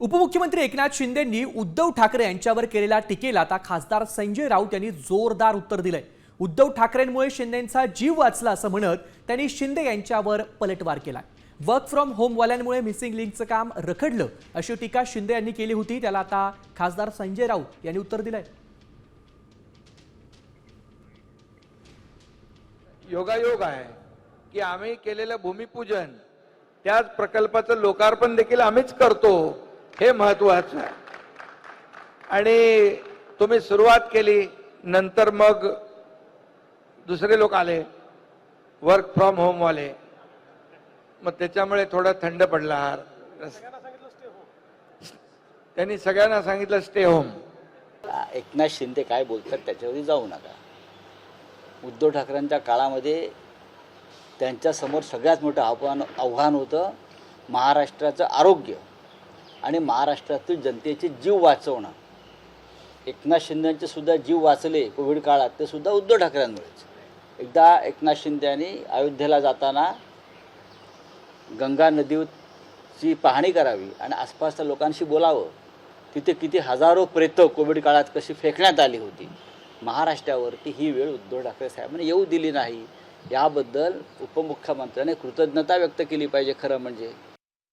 उपमुख्यमंत्री एकनाथ शिंदेंनी उद्धव ठाकरे यांच्यावर केलेल्या टीकेला आता खासदार संजय राऊत यांनी जोरदार उत्तर दिलंय। उद्धव ठाकरेंमुळे शिंदेंचा जीव वाचला असं म्हणत त्यांनी शिंदे यांच्यावर पलटवार केलाय। वर्क फ्रॉम होम वाल्यांमुळे मिसिंग लिंकचं काम रखडलं अशी टीका शिंदे यांनी केली होती, त्याला आता खासदार संजय राऊत यांनी उत्तर दिलंय। योगायोग आहे की आम्ही केलेलं भूमिपूजन त्याच प्रकल्पाचं लोकार्पण देखील आम्हीच करतो, हे महत्त्वाचं आहे। आणि तुम्ही सुरुवात केली, नंतर मग दुसरे लोक आले वर्क फ्रॉम होम वाले, मग त्याच्यामुळे थोडा थंड पडला। त्यांनी सगळ्यांना सांगितलं स्टे होम। एकनाथ शिंदे काय बोलतात त्याच्यावरही जाऊ नका। उद्धव ठाकरेंच्या काळामध्ये त्यांच्यासमोर सगळ्यात मोठं आव्हान होतं महाराष्ट्राचं आरोग्य आणि महाराष्ट्रातील जनतेचे जीव वाचवणं। एकनाथ शिंदेंचे सुद्धा जीव वाचले कोविड काळात, ते सुद्धा उद्धव ठाकरेंमुळेच। एकदा एकनाथ शिंदेंनी अयोध्येला जाताना गंगा नदीची पाहणी करावी आणि आसपासच्या लोकांशी बोलावं। तिथे किती हजारो प्रेतं कोविड काळात कशी फेकण्यात आली होती। महाराष्ट्रावरती ही वेळ उद्धव ठाकरे साहेबांनी येऊ दिली नाही, याबद्दल उपमुख्यमंत्र्यांनी कृतज्ञता व्यक्त केली पाहिजे खरं म्हणजे।